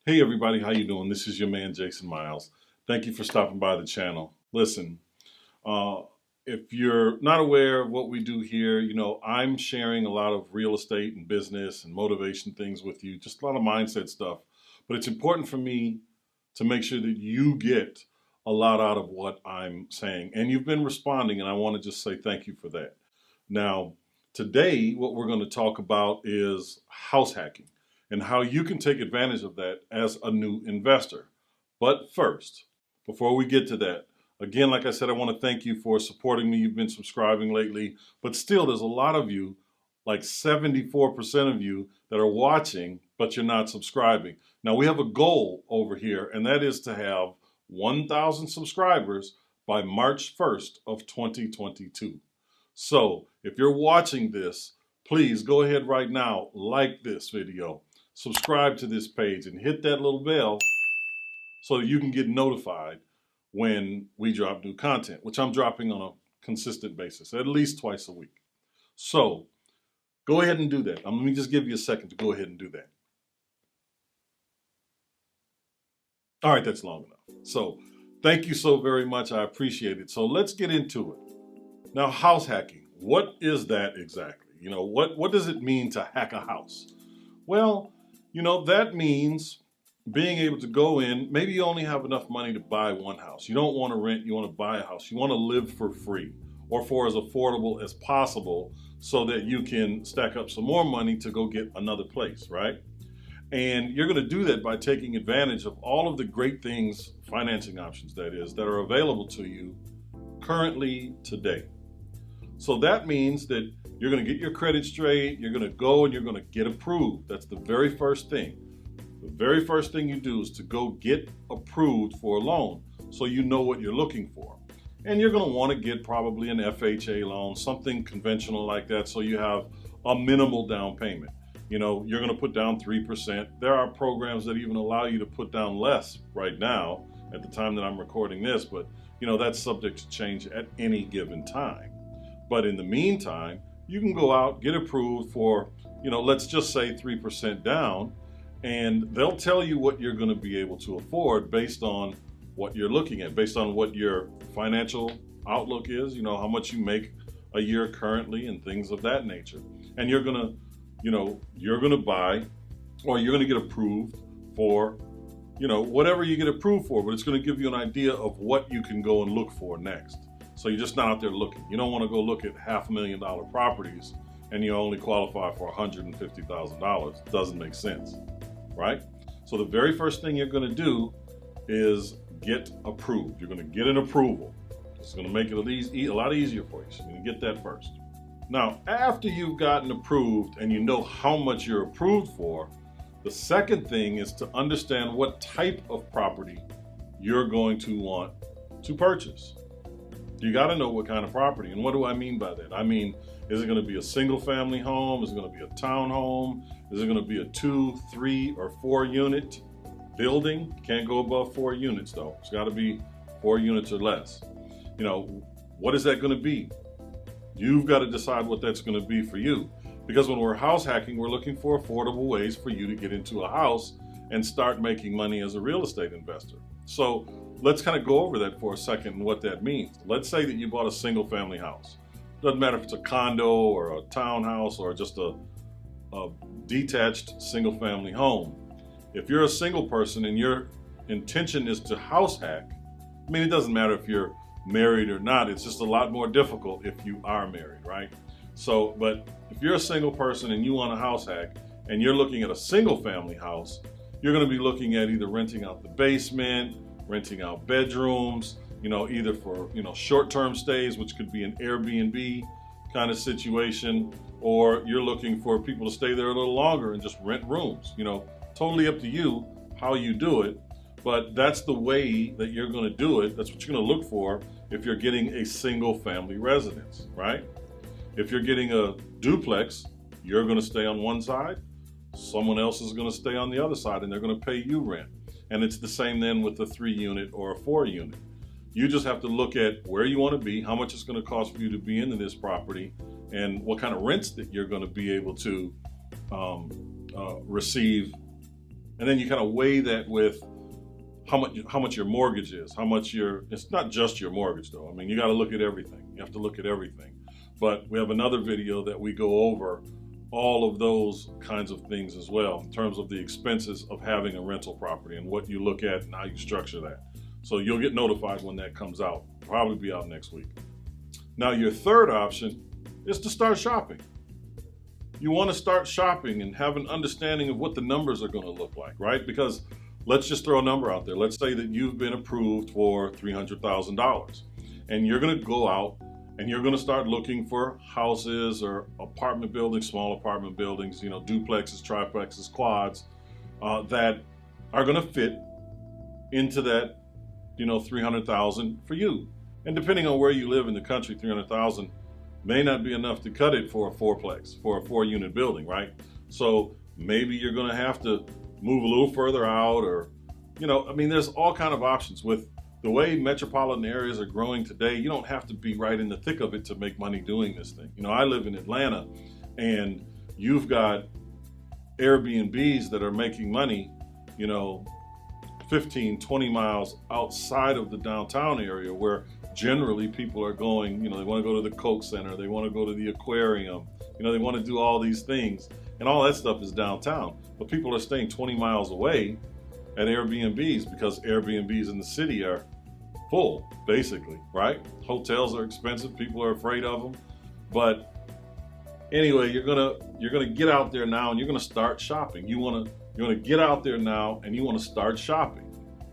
Hey everybody, how you doing? This is your man Jason Myles. Thank you for stopping by the channel. Listen, uh, if you're not aware of what we do here, I'm sharing a lot of real estate and business and motivation things with you, just a lot of mindset stuff. But it's important for me to make sure that you get a lot out of what I'm saying. And you've been responding, and I want to just say thank you for that. Now, today, what we're going to talk about is house hacking and how you can take advantage of that as a new investor. But first, before we get to that, again, like I said, I want to thank you for supporting me. You've been subscribing lately, but still, there's a lot of you, like 74% of you, that are watching, but you're not subscribing. Now, we have a goal over here, and that is to have 1,000 subscribers by March 1st of 2022. So if you're watching this, please go ahead right now, like this video, subscribe to this page, and hit that little bell so that you can get notified when we drop new content, which I'm dropping on a consistent basis, at least twice a week. So go ahead and do that. Let me just give you a second to go ahead and do that. All right, that's long enough. So thank you so very much. I appreciate it. So let's get into it. Now, house hacking, what is that exactly? What does it mean to hack a house? Well, that means being able to go in, maybe you only have enough money to buy one house. You don't want to rent, you want to buy a house. You want to live for free or for as affordable as possible so that you can stack up some more money to go get another place, right? And you're going to do that by taking advantage of all of the great things, financing options that is, that are available to you currently today. So that means that you're going to get your credit straight, you're going to go and you're going to get approved. That's the very first thing. The very first thing you do is to go get approved for a loan so you know what you're looking for. And you're going to want to get probably an FHA loan, something conventional like that, so you have a minimal down payment. You're going to put down 3%. There are programs that even allow you to put down less right now at the time that I'm recording this, but that's subject to change at any given time. But in the meantime, you can go out, get approved for, let's just say 3% down, and they'll tell you what you're going to be able to afford based on what you're looking at, based on what your financial outlook is, how much you make a year currently and things of that nature. And you're going to buy, or you're going to get approved for, whatever you get approved for, but it's going to give you an idea of what you can go and look for next. So you're just not out there looking. You don't want to go look at $500,000 properties and you only qualify for $150,000. It doesn't make sense, right? So the very first thing you're going to do is get approved. You're going to get an approval. It's going to make it a lot easier for you. So you're going to get that first. Now, after you've gotten approved and you know how much you're approved for, the second thing is to understand what type of property you're going to want to purchase. You got to know what kind of property. And what do I mean by that? I mean, is it going to be a single family home? Is it going to be a townhome? Is it going to be a 2, 3, or 4 unit building? Can't go above 4 units though. It's got to be 4 units or less. What is that going to be? You've got to decide what that's going to be for you. Because when we're house hacking, we're looking for affordable ways for you to get into a house and start making money as a real estate investor. So let's kind of go over that for a second and what that means. Let's say that you bought a single family house. Doesn't matter if it's a condo or a townhouse or just a detached single family home. If you're a single person and your intention is to house hack, it doesn't matter if you're married or not. It's just a lot more difficult if you are married, right? So, but if you're a single person and you want a house hack and you're looking at a single family house, you're going to be looking at either renting out the basement, renting out bedrooms, either for, short-term stays, which could be an Airbnb kind of situation, or you're looking for people to stay there a little longer and just rent rooms. Totally up to you how you do it, but that's the way that you're going to do it. That's what you're going to look for if you're getting a single family residence, right? If you're getting a duplex, you're going to stay on one side, someone else is going to stay on the other side, and they're going to pay you rent. And it's the same then with a 3 unit or a 4 unit. You just have to look at where you want to be, how much it's going to cost for you to be into this property, and what kind of rents that you're going to be able to receive And then you kind of weigh that with how much your mortgage is, it's not just your mortgage though. I mean, you got to look at everything. You have to look at everything. But we have another video that we go over all of those kinds of things as well, in terms of the expenses of having a rental property and what you look at and how you structure that. So you'll get notified when that comes out. Probably be out next week. Now, your third option is to start shopping. You want to start shopping and have an understanding of what the numbers are going to look like, right? Because let's just throw a number out there. Let's say that you've been approved for $300,000 and you're going to go out and you're going to start looking for houses or apartment buildings, small apartment buildings, duplexes, triplexes, quads, that are going to fit into that, 300,000 for you. And depending on where you live in the country, 300,000 may not be enough to cut it for a fourplex, for a 4-unit building, right? So maybe you're going to have to move a little further out, or, there's all kind of options. With the way metropolitan areas are growing today, you don't have to be right in the thick of it to make money doing this thing. I live in Atlanta, and you've got Airbnbs that are making money, 15, 20 miles outside of the downtown area, where generally people are going, they want to go to the Coke Center, they want to go to the aquarium, they want to do all these things, and all that stuff is downtown. But people are staying 20 miles away at Airbnbs because Airbnbs in the city are full, basically, right? Hotels are expensive, people are afraid of them. But anyway, you're gonna get out there now and you're gonna start shopping. You wanna get out there now and you wanna start shopping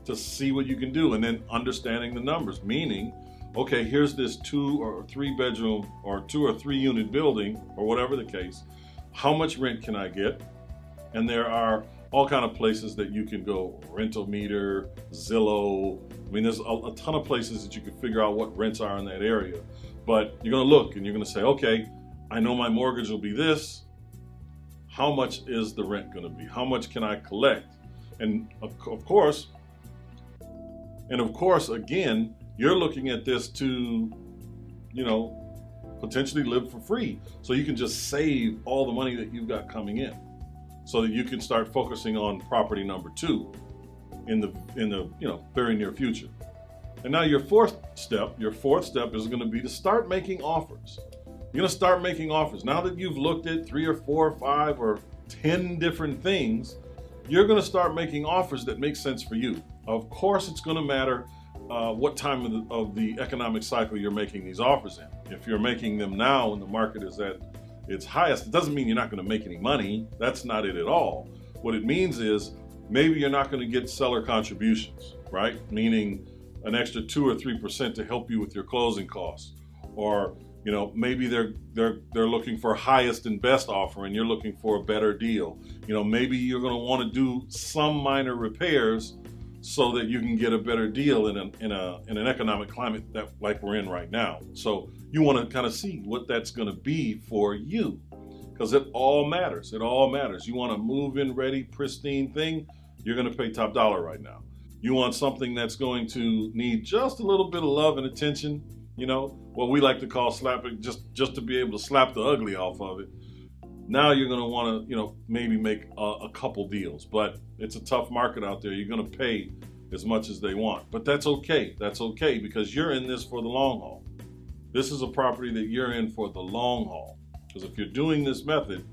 to see what you can do, and then understanding the numbers, meaning, okay, here's this 2 or 3 bedroom or 2 or 3 unit building, or whatever the case. How much rent can I get? And there are all kind of places that you can go, Rental Meter, Zillow. There's a ton of places that you can figure out what rents are in that area. But you're gonna look and you're gonna say, okay, I know my mortgage will be this. How much is the rent gonna be? How much can I collect? And of course, again, you're looking at this to, potentially live for free. So you can just save all the money that you've got coming in, so that you can start focusing on property number 2 in the very near future. And now your fourth step is going to be to start making offers. You're going to start making offers. Now that you've looked at 3 or 4 or 5 or 10 different things, you're going to start making offers that make sense for you. Of course, it's going to matter what time of the economic cycle you're making these offers in. If you're making them now when the market is at its highest, it doesn't mean you're not going to make any money. That's not it at all. What it means is maybe you're not going to get seller contributions, right? Meaning an extra 2 or 3% to help you with your closing costs. Or, maybe they're looking for highest and best offer and you're looking for a better deal. Maybe you're going to want to do some minor repairs so that you can get a better deal in an economic climate that like we're in right now. So you want to kind of see what that's going to be for you, because it all matters. It all matters. You want a move-in ready, pristine thing, you're going to pay top dollar right now. You want something that's going to need just a little bit of love and attention, what we like to call slapping, just to be able to slap the ugly off of it. Now you're going to want to, maybe make a couple deals, but it's a tough market out there. You're going to pay as much as they want, but that's okay. That's okay, because you're in this for the long haul. This is a property that you're in for the long haul, because if you're doing this method,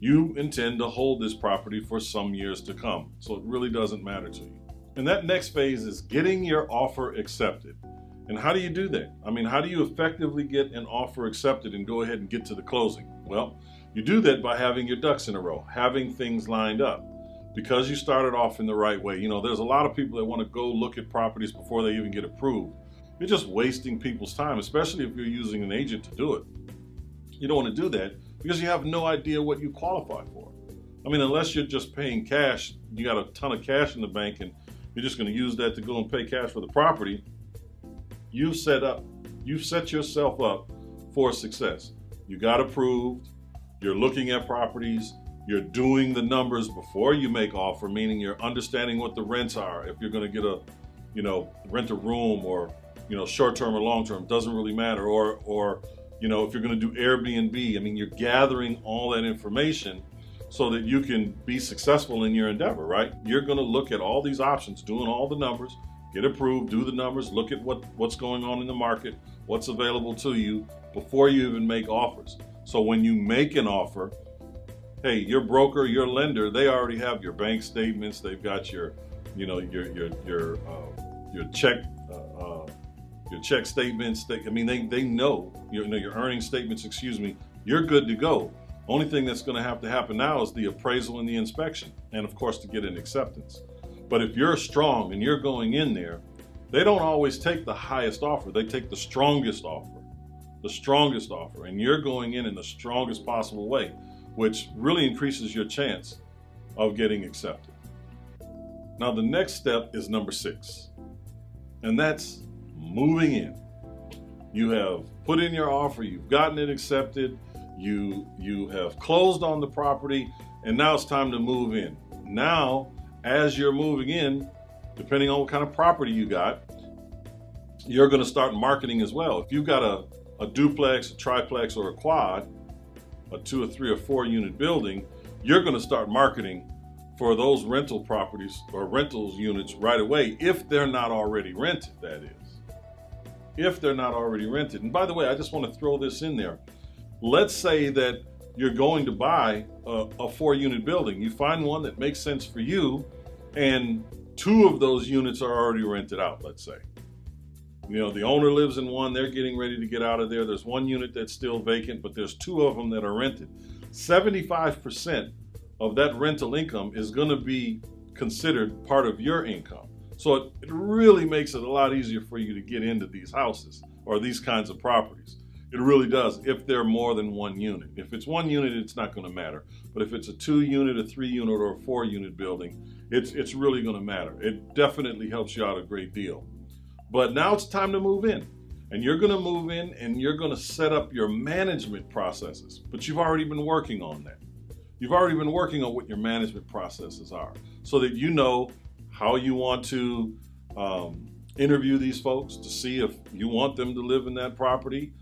you intend to hold this property for some years to come. So it really doesn't matter to you. And that next phase is getting your offer accepted. And how do you do that? How do you effectively get an offer accepted and go ahead and get to the closing? Well, you do that by having your ducks in a row, having things lined up, because you started off in the right way. There's a lot of people that want to go look at properties before they even get approved. You're just wasting people's time, especially if you're using an agent to do it. You don't want to do that because you have no idea what you qualify for. Unless you're just paying cash, you got a ton of cash in the bank and you're just going to use that to go and pay cash for the property. You've set yourself up for success. You got approved. You're looking at properties. You're doing the numbers before you make offer, meaning you're understanding what the rents are. If you're going to get rent a room, or, short-term or long-term, doesn't really matter. Or if you're going to do Airbnb, you're gathering all that information so that you can be successful in your endeavor, right? You're going to look at all these options, doing all the numbers, get approved, do the numbers, look at what's going on in the market, what's available to you before you even make offers. So when you make an offer, hey, your broker, your lender, they already have your bank statements. They've got your check statements. They know your earnings statements. Excuse me. You're good to go. Only thing that's going to happen now is the appraisal and the inspection, and of course to get an acceptance. But if you're strong and you're going in there, they don't always take the highest offer. They take the strongest offer, and you're going in the strongest possible way, which really increases your chance of getting accepted. Now, the next step is number 6, and that's moving in. You have put in your offer, you've gotten it accepted, you have closed on the property, and now it's time to move in. Now, as you're moving in, depending on what kind of property you got, you're going to start marketing as well. If you've got a duplex, a triplex, or a quad, a 2 or 3 or 4 unit building, you're going to start marketing for those rental properties or rentals units right away, if they're not already rented, that is. If they're not already rented. And by the way, I just want to throw this in there. Let's say that you're going to buy a 4-unit building. You find one that makes sense for you, and 2 of those units are already rented out, let's say. The owner lives in one, they're getting ready to get out of there. There's 1 unit that's still vacant, but there's 2 of them that are rented. 75% of that rental income is going to be considered part of your income. So it really makes it a lot easier for you to get into these houses or these kinds of properties. It really does, if they're more than 1 unit. If it's 1 unit, it's not going to matter. But if it's a 2-unit, a 3-unit, or a 4-unit building, it's really going to matter. It definitely helps you out a great deal. But now it's time to move in. And you're going to move in and you're going to set up your management processes. But you've already been working on that. You've already been working on what your management processes are, so that you know how you want to interview these folks to see if you want them to live in that property.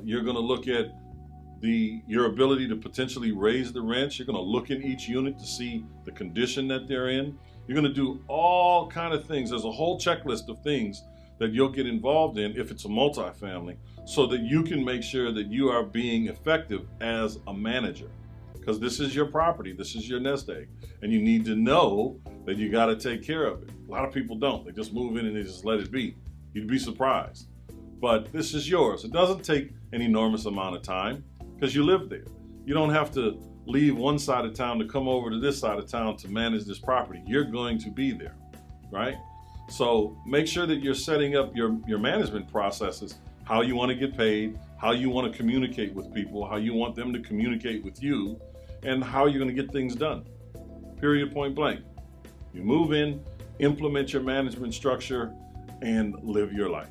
You're going to look at your ability to potentially raise the rents. You're going to look in each unit to see the condition that they're in. You're going to do all kind of things. There's a whole checklist of things that you'll get involved in if it's a multifamily, so that you can make sure that you are being effective as a manager. Because this is your property, this is your nest egg, and you need to know that you got to take care of it. A lot of people don't. They just move in and they just let it be. You'd be surprised. But this is yours. It doesn't take an enormous amount of time because you live there. You don't have to leave one side of town to come over to this side of town to manage this property. You're going to be there, right? So make sure that you're setting up your management processes, how you want to get paid, how you want to communicate with people, how you want them to communicate with you, and how you're going to get things done. Period, point blank. You move in, implement your management structure, and live your life.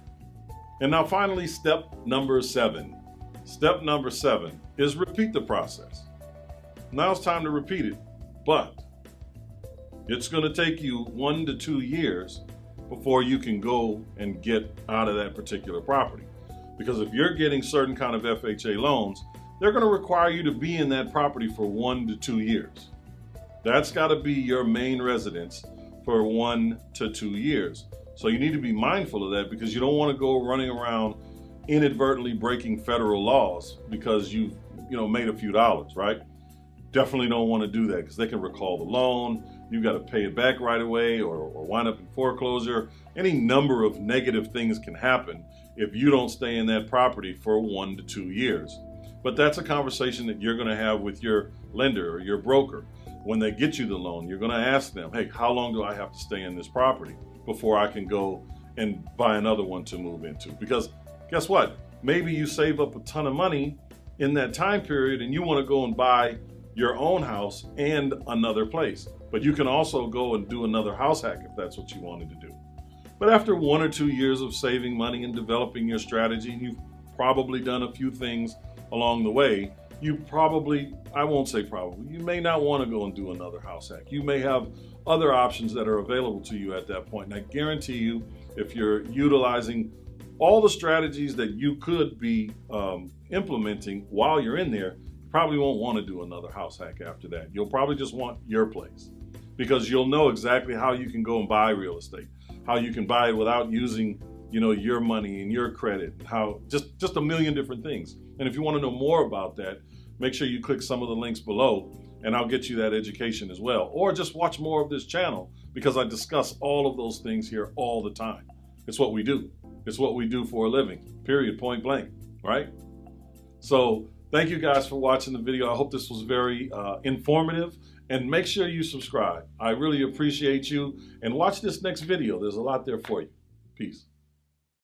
And now finally, step number 7. Step number 7 is repeat the process. Now it's time to repeat it, but it's going to take you 1 to 2 years before you can go and get out of that particular property. Because if you're getting certain kind of FHA loans, they're going to require you to be in that property for 1 to 2 years. That's got to be your main residence for 1 to 2 years. So you need to be mindful of that, because you don't want to go running around inadvertently breaking federal laws because you've made a few dollars, right? Definitely don't want to do that, because they can recall the loan. You've got to pay it back right away, or wind up in foreclosure. Any number of negative things can happen if you don't stay in that property for 1 to 2 years. But that's a conversation that you're going to have with your lender or your broker. When they get you the loan, you're going to ask them, hey, how long do I have to stay in this property before I can go and buy another one to move into? Because guess what? Maybe you save up a ton of money in that time period and you want to go and buy your own house and another place. But you can also go and do another house hack if that's what you wanted to do. But after 1 or 2 years of saving money and developing your strategy, and you've probably done a few things along the way, you may not want to go and do another house hack. You may have other options that are available to you at that point. And I guarantee you, if you're utilizing all the strategies that you could be implementing while you're in there, you're probably won't want to do another house hack after that. You'll probably just want your place, because you'll know exactly how you can go and buy real estate, how you can buy it without using, your money and your credit, how just a million different things. And if you want to know more about that, make sure you click some of the links below, and I'll get you that education as well. Or just watch more of this channel, because I discuss all of those things here all the time. It's what we do. It's what we do for a living, period, point blank, right? So thank you guys for watching the video. I hope this was very informative, and make sure you subscribe. I really appreciate you, and watch this next video. There's a lot there for you. Peace.